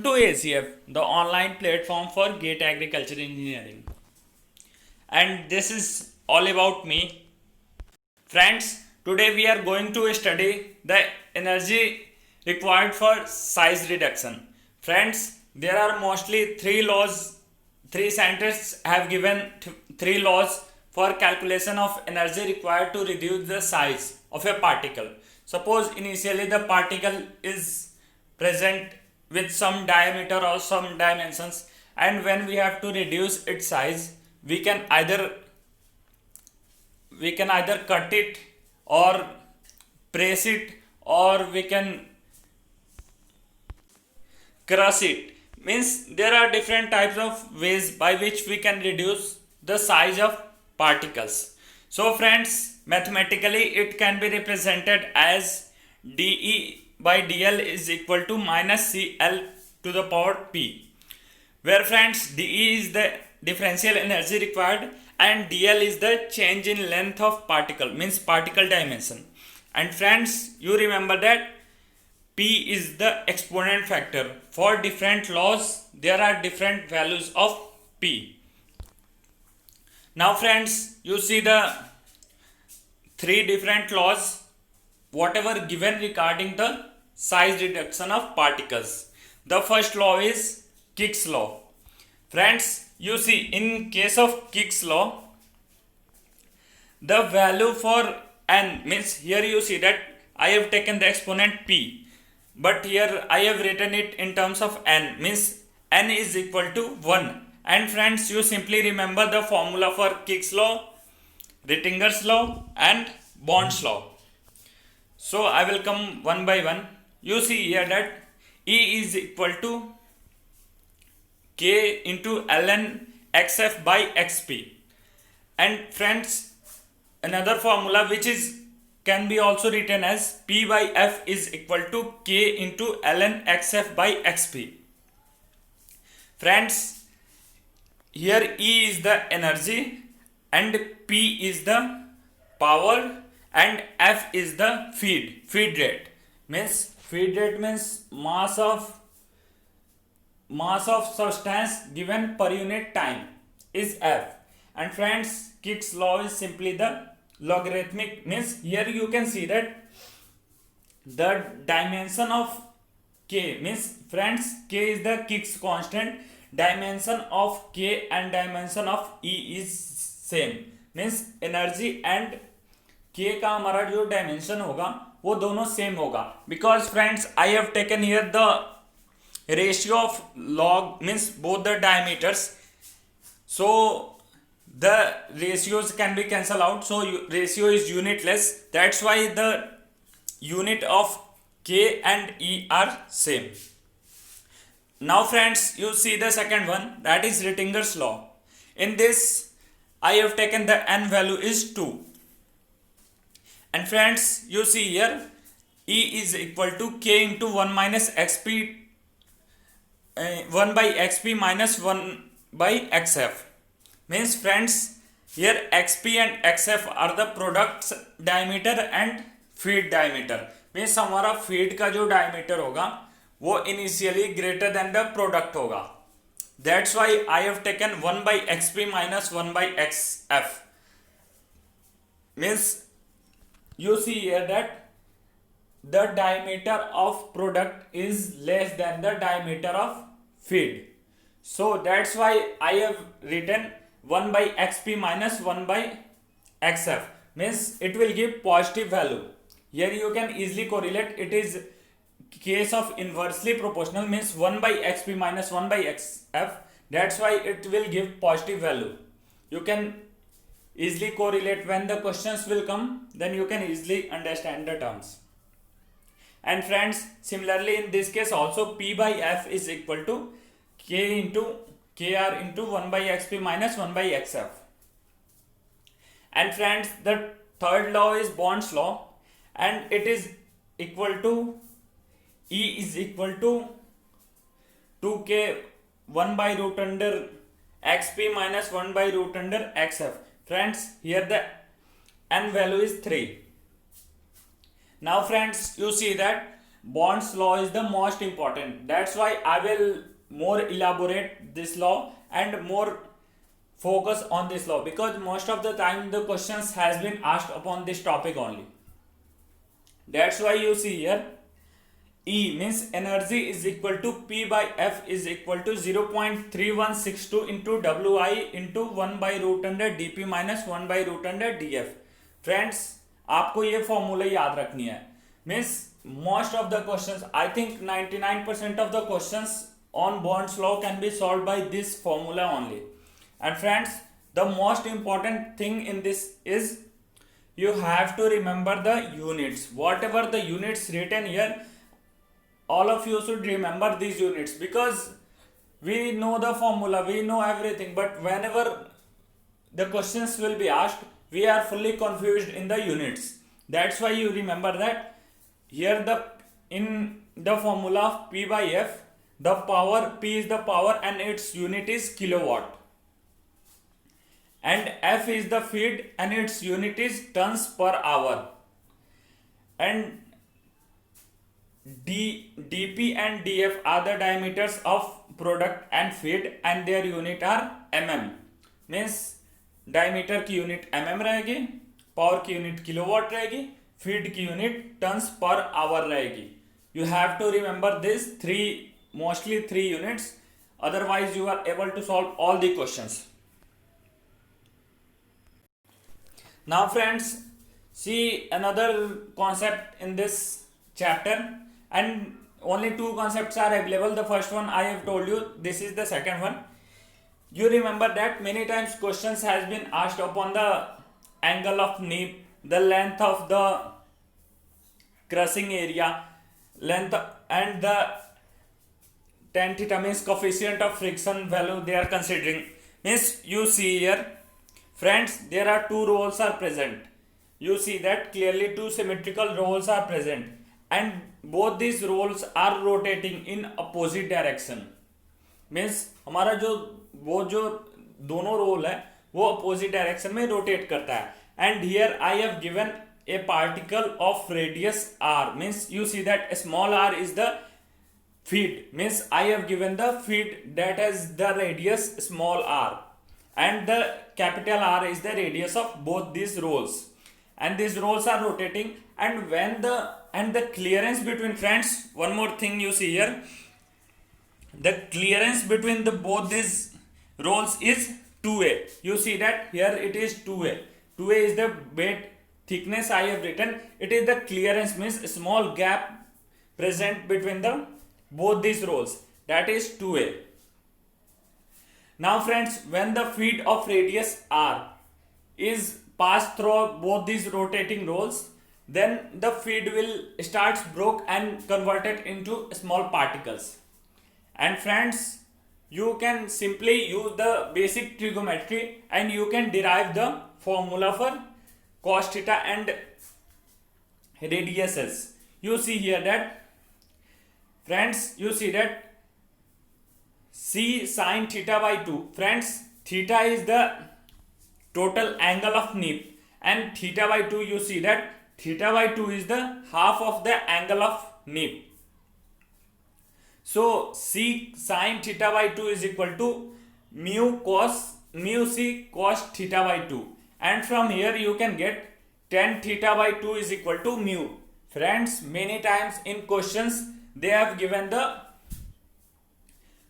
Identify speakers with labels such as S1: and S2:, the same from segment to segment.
S1: To ACF, the online platform for GATE Agriculture Engineering. And this is all about me. Friends, today we are going to study the energy required for size reduction. Friends, there are mostly three laws. Three scientists have given three laws for calculation of energy required to reduce the size of a particle. Suppose initially the particle is present with some diameter or some dimensions, and when we have to reduce its size, we can either cut it or press it, or we can crush it. Means there are different types of ways by which we can reduce the size of particles. So friends, mathematically it can be represented as dE by dl is equal to minus cl to the power p, where friends dE is the differential energy required and dl is the change in length of particle, means particle dimension. And friends, you remember that p is the exponent factor. For different laws there are different values of p. Now friends, you see the three different laws whatever given regarding the size reduction of particles. The first law is Kick's law. Friends, you see in case of Kick's law, the value for n, means here you see that I have taken the exponent p, but here I have written it in terms of n, means n is equal to 1. And friends, you simply remember the formula for Kick's law, Rittinger's law and Bond's law. So I will come one by one. You see here that E is equal to K into ln xf by xp. And friends, another formula which is can be also written as P by F is equal to K into ln xf by xp. Friends, here E is the energy and P is the power and F is the feed rate. Feed rate means mass of substance given per unit time is F. And friends, Kick's law is simply the logarithmic, means here you can see that the dimension of K, means friends K is the Kick's constant, dimension of K and dimension of E is same, means energy and K का हमारा जो dimension होगा वो दोनों same होगा. Because friends I have taken here the ratio of log, means both the diameters, so the ratios can be cancelled out, so ratio is unitless. That's why the unit of K and E are same. Now friends, you see the second one, that is Rittinger's law. In this I have taken the n value is 2. And friends, you see here E is equal to K into 1 minus xp, 1 by xp minus 1 by xf. Means friends, here xp and xf are the products diameter and feed diameter. Means हमारा feed का जो diameter होगा वो initially greater than the product होगा. That's why I have taken 1 by xp minus 1 by xf. Means you see here that the diameter of product is less than the diameter of feed. So that's why I have written 1 by xp minus 1 by xf, means it will give positive value. Here you can easily correlate, it is case of inversely proportional, means 1 by xp minus 1 by xf, that's why it will give positive value. You can easily correlate when the questions will come, then you can easily understand the terms. And friends, similarly in this case also P by F is equal to K into Kr into 1 by xp minus 1 by xf. And friends, the third law is Bond's law, and it is equal to E is equal to 2k 1 by root under xp minus 1 by root under xf. Friends, here the n value is 3. Now friends, you see that Bond's law is the most important. That's why I will more elaborate this law and more focus on this law, because most of the time the questions has been asked upon this topic only. That's why you see here E means energy is equal to P by F is equal to 0.3162 into Wi into 1 by root under dP minus 1 by root under dF. Friends आपको ये formula याद रखनी है. Means most of the questions, I think 99% of the questions on Bond's law can be solved by this formula only. And friends, the most important thing in this is you have to remember the units. Whatever the units written here, all of you should remember these units, because we know the formula, we know everything, but whenever the questions will be asked, we are fully confused in the units. That's why you remember that here in the formula of P by F, the power, P is the power and its unit is kilowatt, and F is the feed and its unit is tons per hour, and dP and dF are the diameters of product and feed and their unit are mm. Means diameter की unit mm रहेगी, power की unit kilowatt रहेगी, feed की unit turns per hour रहेगी. You have to remember this mostly three units, otherwise you are able to solve all the questions. Now friends, see another concept in this chapter, and only two concepts are available. The first one I have told you, this is the second one. You remember that many times questions has been asked upon the angle of nip, the length of the crushing area, length, and the tan theta means coefficient of friction value they are considering. Means you see here, friends, there are two rolls are present. You see that clearly two symmetrical rolls are present, and both these rolls are rotating in opposite direction. Means हमारा जो दोनों role है वो opposite direction में rotate करता है. And here I have given A particle of radius r. Means you see that small r is the feed. Means I have given the feed that has the radius small r, and the capital R is the radius of both these rolls, and these rolls are rotating, and when the clearance between, friends, one more thing you see here, the clearance between the both these rolls is 2a. You see that here it is 2a. 2a is the bed thickness I have written. It is the clearance, means small gap present between the both these rolls, that is 2a. Now friends, when the feed of radius r is passed through both these rotating rolls, then the feed will starts broke and converted into small particles. And friends, you can simply use the basic trigonometry and you can derive the formula for cos theta and radiuses. You see here that, friends, you see that c sin theta by 2. Friends, theta is the total angle of nip, and theta by 2, you see that theta by 2 is the half of the angle of nip. So c sin theta by 2 is equal to mu c cos theta by 2, and from here you can get tan theta by 2 is equal to mu. Friends, many times in questions they have given the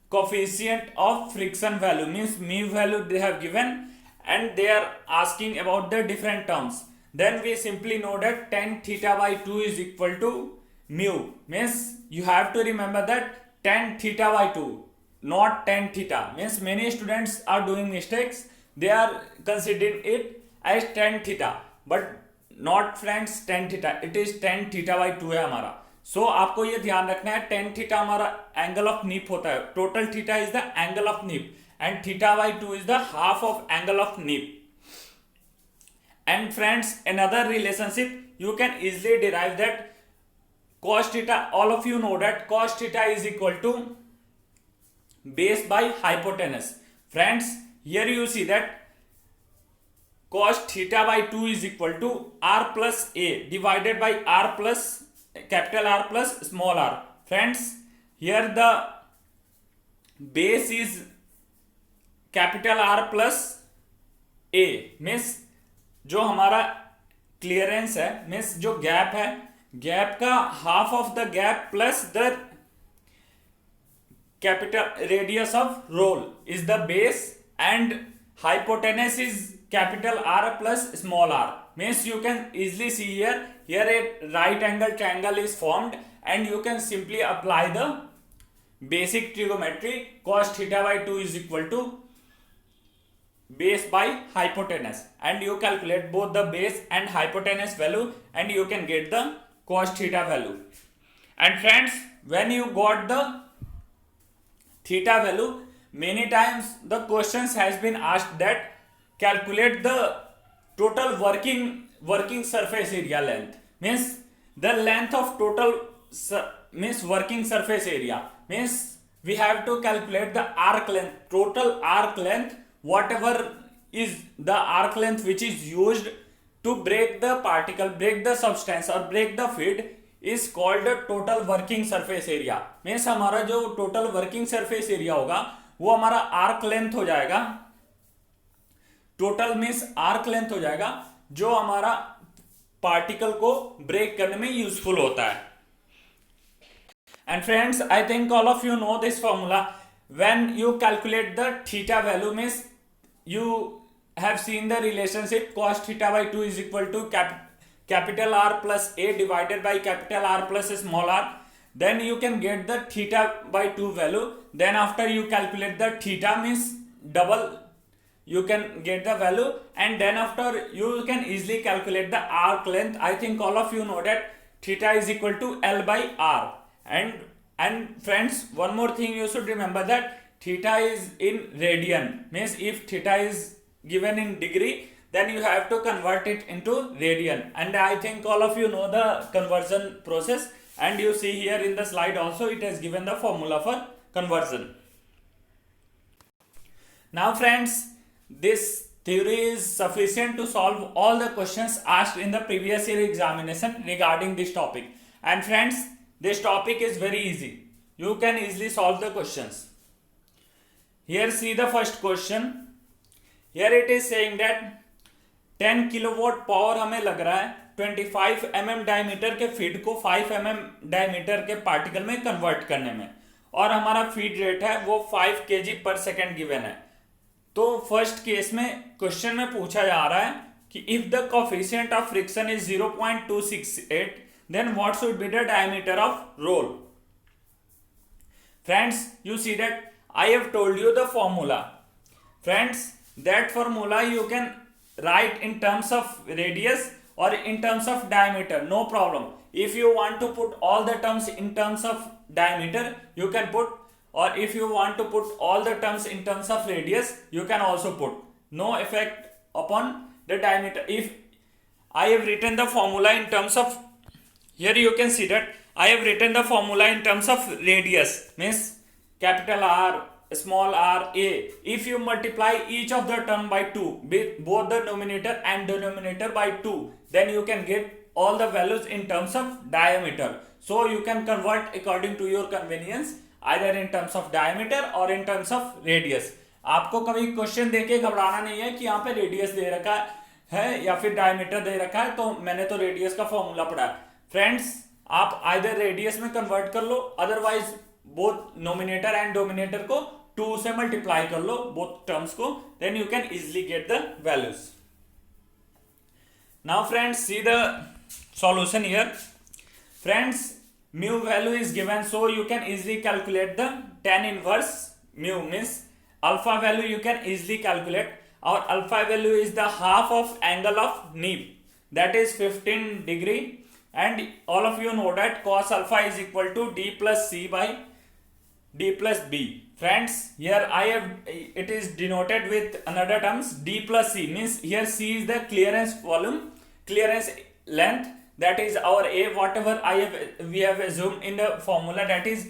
S1: coefficient of friction value, means mu value they have given, and they are asking about the different terms. Then we simply know that tan theta by 2 is equal to mu. Means you have to remember that tan theta by 2, not tan theta. Means many students are doing mistakes, they are considering it as tan theta, but not, friends, tan theta. It is tan theta by 2 है हमारा. So आपको ये ध्यान रखना है, tan theta हमारा angle of nip होता है. Total theta is the angle of nip, and theta by 2 is the half of angle of nip. And friends, another relationship you can easily derive that cos theta, all of you know that cos theta is equal to base by hypotenuse. Friends, here you see that cos theta by 2 is equal to r plus a divided by r plus capital R plus small r. Friends, here the base is capital R plus A, means जो हमारा clearance है, means जो gap है, gap का half of the gap plus the capital radius of roll is the base, and hypotenuse is capital R plus small r. Means you can easily see here a right angle triangle is formed, and you can simply apply the basic trigonometry. Cos theta by 2 is equal to base by hypotenuse, and you calculate both the base and hypotenuse value, and you can get the cos theta value. And friends, when you got the theta value, many times the questions has been asked that calculate the total working surface area length, means the length of total means working surface area, means we have to calculate the arc length, total arc length, whatever is the arc length which is used to break the particle, break the substance or break the fluid is called total working surface area. Means हमारा जो total working surface area होगा वो हमारा arc length हो जाएगा. Total means arc length हो जाएगा जो हमारा पार्टिकल को ब्रेक करने में यूजफुल होता है. And friends, I think all of you know this formula. When you calculate the theta value, means you have seen the relationship cos theta by 2 is equal to capital R plus A divided by capital R plus small r, then you can get the theta by 2 value. Then after you calculate the theta, means double, you can get the value, and then after you can easily calculate the arc length. I think all of you know that theta is equal to L by R. And friends, one more thing you should remember, that theta is in radian, means if theta is given in degree, then you have to convert it into radian. And I think all of you know the conversion process, and you see here in the slide also it has given the formula for conversion. Now friends, this theory is sufficient to solve all the questions asked in the previous year examination regarding this topic. And friends, this topic is very easy, you can easily solve the questions. Here see the first question. Here it is saying that 10 kilowatt power हमें लग रहा है 25 mm diameter के feed को 5 mm diameter के particle में convert करने में, और हमारा फीड रेट है वो 5 kg पर सेकेंड गिवन है. तो फर्स्ट केस में क्वेश्चन में पूछा जा रहा है कि if the coefficient of friction is 0.268, then what should be the diameter of roll. Friends, you see that I have told you the formula. Friends, that formula you can write in terms of radius or in terms of diameter, no problem. If you want to put all the terms in terms of diameter, you can put, or if you want to put all the terms in terms of radius, you can also put. No effect upon the diameter. If I have written the formula in terms of, here you can see that I have written the formula in terms of radius, means capital R small r a. If you multiply each of the term by 2, both the numerator and denominator by 2, then you can get all the values in terms of diameter. So you can convert according to your convenience, either in terms of diameter or in terms of radius. आपको कभी question देके घबराना नहीं है कि यहाँ पे radius दे रखा है या फिर डायमीटर दे रखा है, तो मैंने तो रेडियस का फॉर्मूला पढ़ा. फ्रेंड्स, आप आइदर रेडियस में कन्वर्ट कर लो, otherwise both nominator and dominator को 2 से मल्टीप्लाई कर लो, बोथ टर्म्स को, then you can easily get the values. Now friends, see the solution here. Friends, mu value is given, so you can easily calculate the tan inverse mu, means alpha value you can easily calculate. Our alpha value is the half of angle of NIP, that is 15 degree, and all of you know that cos alpha is equal to d plus c by d plus b. Friends, here I have, it is denoted with another terms, d plus c, means here c is the clearance volume, clearance length, that is our a, whatever we have assumed in the formula, that is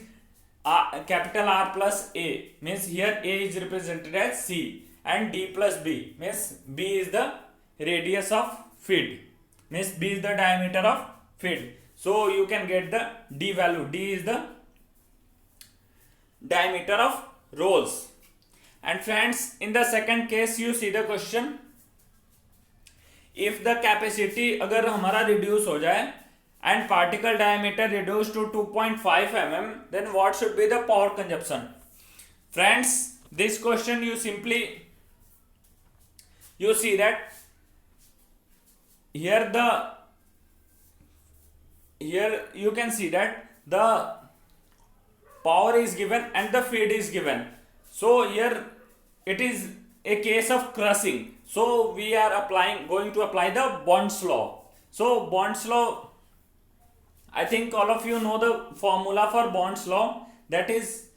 S1: capital R plus a, means here a is represented as c, and d plus b, means b is the radius of feed, means b is the diameter of feed. So you can get the D value. D is the diameter of rolls. And friends, in the second case you see the question, if the capacity अगर हमारा reduce हो जाए and particle diameter reduced to 2.5 mm, then what should be the power consumption? Friends, this question you see that here you can see that the power is given and the feed is given. So here it is a case of crushing. So we are going to apply the Bond's law. So Bond's law, I think all of you know the formula for Bond's law, that is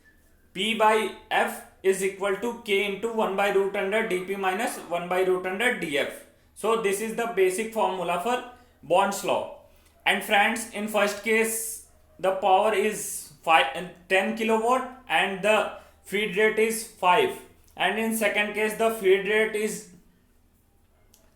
S1: P by F is equal to K into 1 by root under dP minus 1 by root under dF. So this is the basic formula for Bond's law. And friends, in first case the power is 10 kilowatt and the feed rate is 5, and in second case the feed rate is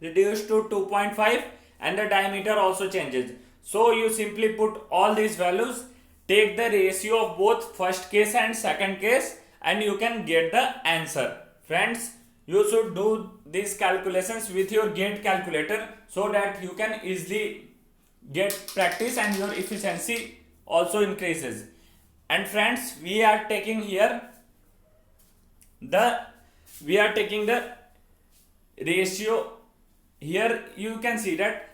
S1: reduced to 2.5 and the diameter also changes. So you simply put all these values, take the ratio of both first case and second case, and you can get the answer. Friends, you should do these calculations with your gate calculator so that you can easily get practice and your efficiency also increases. And friends, we are taking the ratio. Here you can see that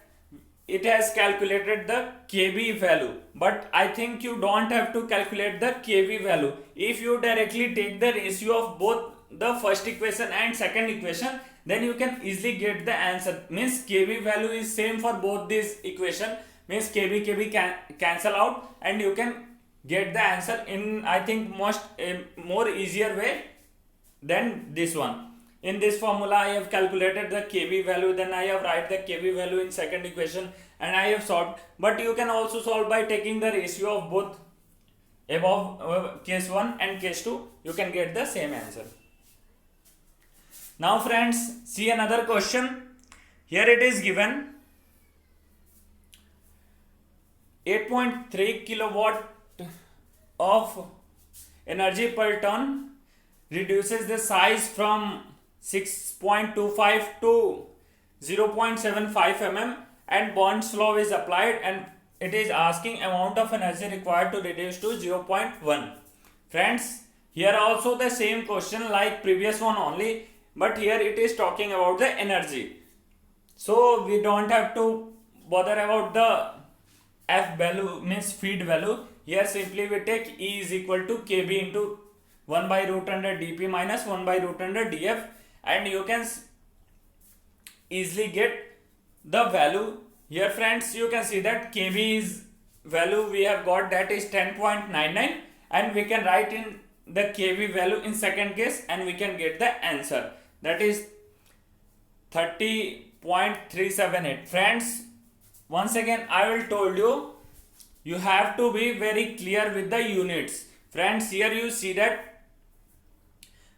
S1: it has calculated the kV value, but I think you don't have to calculate the kV value. If you directly take the ratio of both the first equation and second equation, then you can easily get the answer. Means kV value is same for both these equation, means kV can cancel out and you can get the answer in, I think, more easier way than this one. In this formula I have calculated the kV value, then I have write the kV value in second equation and I have solved. But you can also solve by taking the ratio of both above case 1 and case 2, you can get the same answer. Now friends, see another question. Here it is given 8.3 kilowatt of energy per ton reduces the size from 6.25 to 0.75 mm, and Bond's law is applied, and it is asking amount of energy required to reduce to 0.1. Friends, here also the same question like previous one only, but here it is talking about the energy. So we don't have to bother about the F value, means feed value. Here simply we take E is equal to kV into 1 by root under dP minus 1 by root under dF, and you can easily get the value. Here friends, you can see that kV is value we have got, that is 10.99, and we can write in the kV value in second case and we can get the answer, that is 30.378. Friends, once again I will told you have to be very clear with the units. Friends, here you see that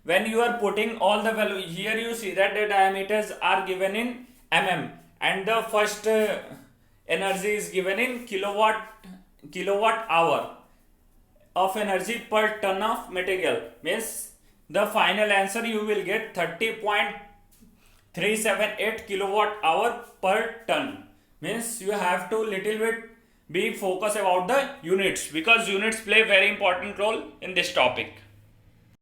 S1: when you are putting all the value, here you see that the diameters are given in mm and the first energy is given in kilowatt hour of energy per ton of material. Means the final answer you will get 30.378 kilowatt hour per ton. Means you have to little bit be focused about the units, because units play very important role in this topic.